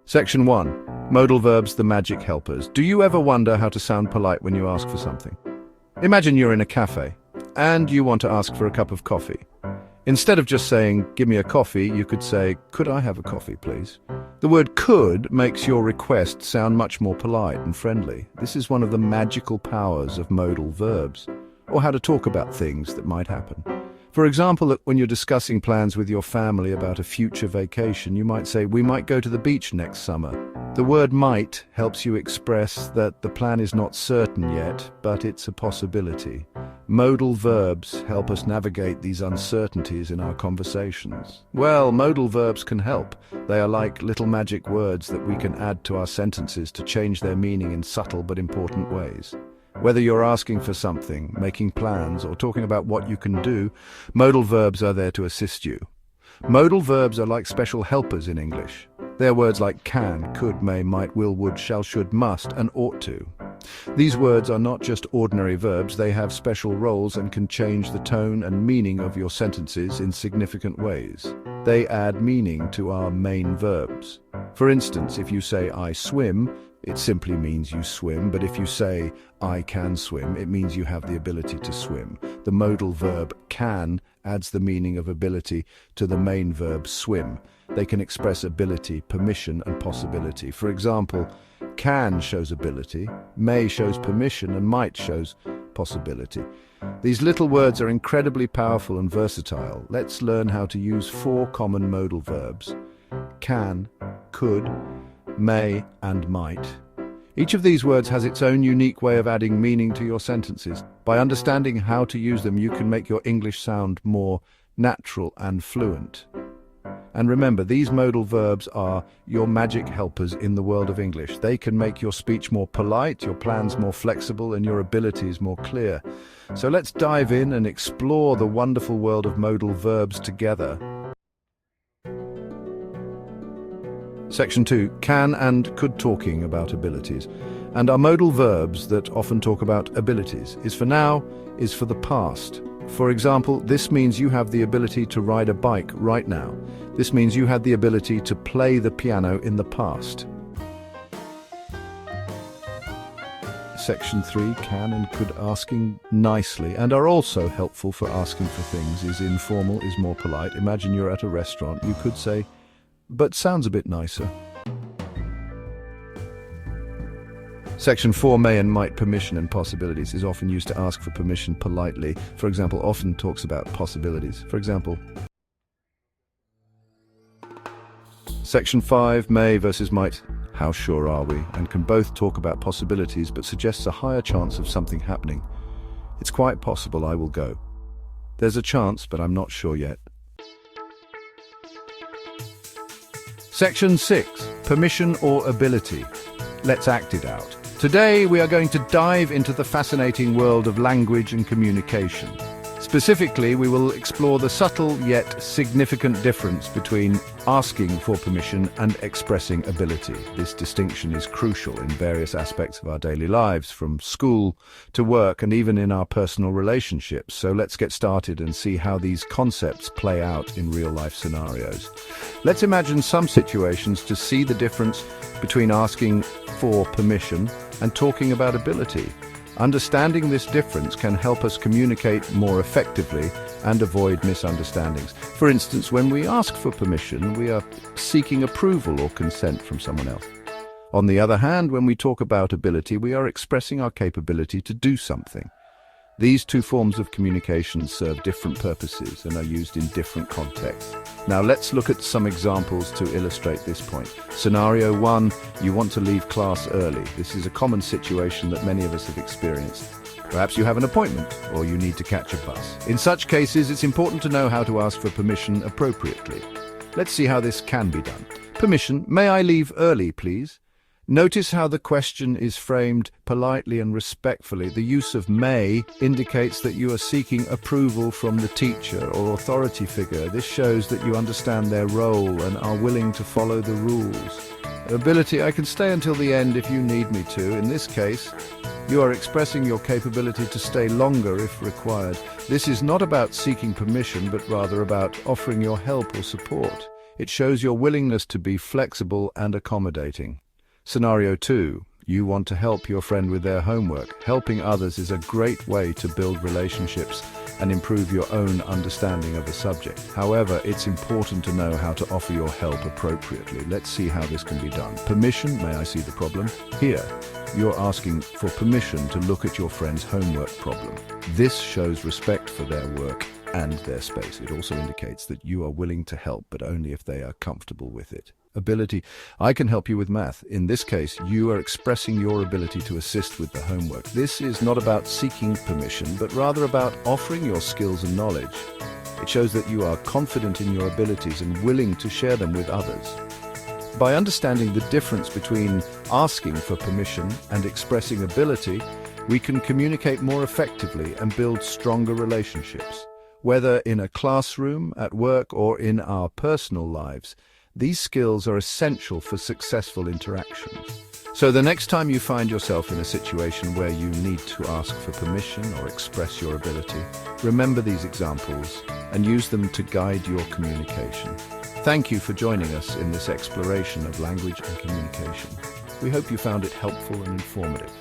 Section 1. Modal verbs, the magic helpers. Do you ever wonder how to sound polite when you ask for something? Imagine you're in a cafe, and you want to ask for a cup of coffee. Instead of just saying, "Give me a coffee," you could say, "Could I have a coffee, please?" The word could makes your request sound much more polite and friendly. This is one of the magical powers of modal verbs, or how to talk about things that might happen. For example, when you're discussing plans with your family about a future vacation, you might say, "We might go to the beach next summer." The word might helps you express that the plan is not certain yet, but it's a possibility. Modal verbs help us navigate these uncertainties in our conversations. Well, modal verbs can help. They are like little magic words that we can add to our sentences to change their meaning in subtle but important ways. Whether you're asking for something, making plans, or talking about what you can do, modal verbs are there to assist you. Modal verbs are like special helpers in English. They're words like can, could, may, might, will, would, shall, should, must, and ought to. These words are not just ordinary verbs, they have special roles and can change the tone and meaning of your sentences in significant ways. They add meaning to our main verbs. For instance, if you say, "I swim," it simply means you swim, but if you say, "I can swim," it means you have the ability to swim. The modal verb can adds the meaning of ability to the main verb swim. They can express ability, permission, and possibility. For example, can shows ability, may shows permission, and might shows possibility. These little words are incredibly powerful and versatile. Let's learn how to use 4 common modal verbs: can, could, may, and might. Each of these words has its own unique way of adding meaning to your sentences. By understanding how to use them, you can make your English sound more natural and fluent. And remember, these modal verbs are your magic helpers in the world of English. They can make your speech more polite, your plans more flexible, and your abilities more clear. So let's dive in and explore the wonderful world of modal verbs together. Section 2. Can and could talking about abilities. And our modal verbs that often talk about abilities. Is for now, is for the past. For example, this means you have the ability to ride a bike right now. This means you had the ability to play the piano in the past. Section 3. Can and could asking nicely and are also helpful for asking for things. Is informal, is more polite. Imagine you're at a restaurant. You could say, "But sounds a bit nicer." Section 4. May and might, permission and possibilities, is often used to ask for permission politely. For example, often talks about possibilities. For example, Section 5. May versus might. How sure are we? And can both talk about possibilities but suggests a higher chance of something happening. It's quite possible I will go. There's a chance, but I'm not sure yet. Section 6. Permission or ability. Let's act it out. Today we are going to dive into the fascinating world of language and communication. Specifically, we will explore the subtle yet significant difference between asking for permission and expressing ability. This distinction is crucial in various aspects of our daily lives, from school to work and even in our personal relationships. So let's get started and see how these concepts play out in real-life scenarios. Let's imagine some situations to see the difference between asking for permission and talking about ability. Understanding this difference can help us communicate more effectively and avoid misunderstandings. For instance, when we ask for permission, we are seeking approval or consent from someone else. On the other hand, when we talk about ability, we are expressing our capability to do something. These 2 forms of communication serve different purposes and are used in different contexts. Now let's look at some examples to illustrate this point. Scenario 1, you want to leave class early. This is a common situation that many of us have experienced. Perhaps you have an appointment or you need to catch a bus. In such cases, it's important to know how to ask for permission appropriately. Let's see how this can be done. Permission, may I leave early, please? Notice how the question is framed politely and respectfully. The use of may indicates that you are seeking approval from the teacher or authority figure. This shows that you understand their role and are willing to follow the rules. Ability, I can stay until the end if you need me to. In this case, you are expressing your capability to stay longer if required. This is not about seeking permission, but rather about offering your help or support. It shows your willingness to be flexible and accommodating. Scenario 2. You want to help your friend with their homework. Helping others is a great way to build relationships and improve your own understanding of a subject. However, it's important to know how to offer your help appropriately. Let's see how this can be done. Permission, may I see the problem? Here, you're asking for permission to look at your friend's homework problem. This shows respect for their work and their space. It also indicates that you are willing to help, but only if they are comfortable with it. Ability, I can help you with math. In this case, you are expressing your ability to assist with the homework. This is not about seeking permission, but rather about offering your skills and knowledge. It shows that you are confident in your abilities and willing to share them with others. By understanding the difference between asking for permission and expressing ability, we can communicate more effectively and build stronger relationships. Whether in a classroom, at work, or in our personal lives, these skills are essential for successful interactions. So the next time you find yourself in a situation where you need to ask for permission or express your ability, remember these examples and use them to guide your communication. Thank you for joining us in this exploration of language and communication. We hope you found it helpful and informative.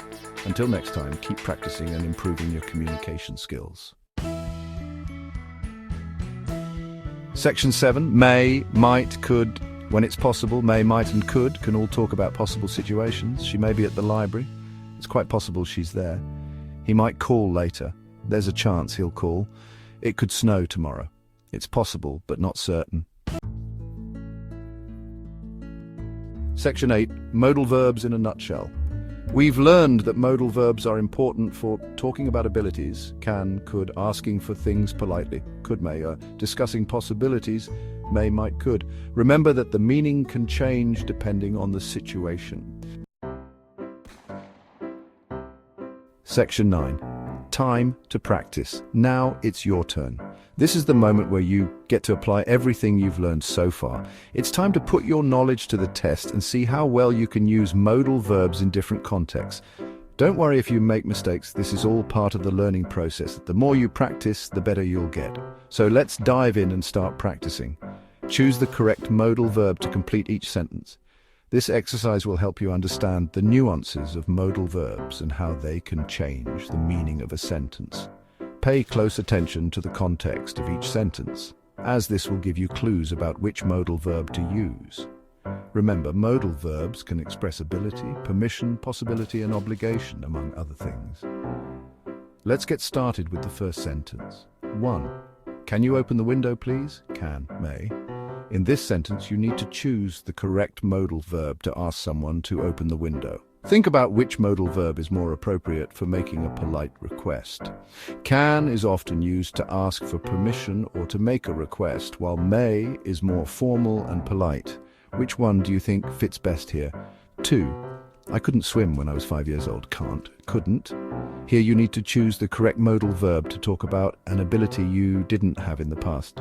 Until next time, keep practicing and improving your communication skills. Section 7, may, might, could. When it's possible, may, might and could can all talk about possible situations. She may be at the library. It's quite possible she's there. He might call later. There's a chance he'll call. It could snow tomorrow. It's possible, but not certain. Section 8, modal verbs in a nutshell. We've learned that modal verbs are important for talking about abilities, can, could, asking for things politely, could, may, discussing possibilities, may, might, could. Remember that the meaning can change depending on the situation. Section 9. Time to practice. Now it's your turn. This is the moment where you get to apply everything you've learned so far. It's time to put your knowledge to the test and see how well you can use modal verbs in different contexts. Don't worry if you make mistakes. This is all part of the learning process. The more you practice, the better you'll get. So let's dive in and start practicing. Choose the correct modal verb to complete each sentence. This exercise will help you understand the nuances of modal verbs and how they can change the meaning of a sentence. Pay close attention to the context of each sentence, as this will give you clues about which modal verb to use. Remember, modal verbs can express ability, permission, possibility, and obligation, among other things. Let's get started with the first sentence. 1. Can you open the window, please? Can, may. In this sentence, you need to choose the correct modal verb to ask someone to open the window. Think about which modal verb is more appropriate for making a polite request. Can is often used to ask for permission or to make a request, while may is more formal and polite. Which one do you think fits best here? 2. I couldn't swim when I was 5 years old. Can't, couldn't. Here you need to choose the correct modal verb to talk about an ability you didn't have in the past.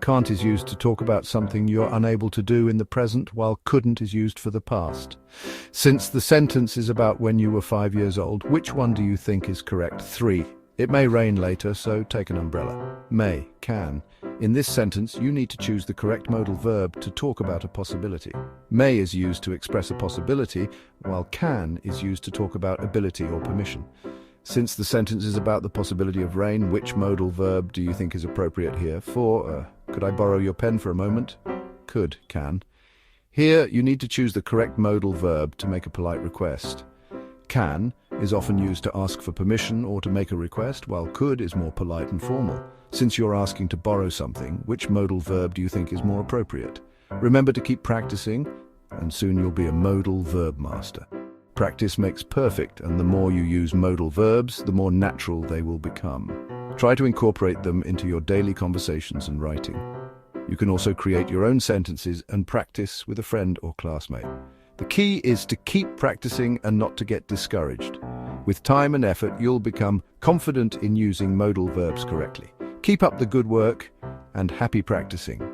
Can't is used to talk about something you're unable to do in the present, while couldn't is used for the past. Since the sentence is about when you were 5 years old, which one do you think is correct? 3. It may rain later, so take an umbrella. May, can. In this sentence, you need to choose the correct modal verb to talk about a possibility. May is used to express a possibility, while can is used to talk about ability or permission. Since the sentence is about the possibility of rain, which modal verb do you think is appropriate here? 4. Could I borrow your pen for a moment? Could, can. Here, you need to choose the correct modal verb to make a polite request. Can is often used to ask for permission or to make a request, while could is more polite and formal. Since you're asking to borrow something, which modal verb do you think is more appropriate? Remember to keep practicing, and soon you'll be a modal verb master. Practice makes perfect, and the more you use modal verbs, the more natural they will become. Try to incorporate them into your daily conversations and writing. You can also create your own sentences and practice with a friend or classmate. The key is to keep practicing and not to get discouraged. With time and effort, you'll become confident in using modal verbs correctly. Keep up the good work and happy practicing.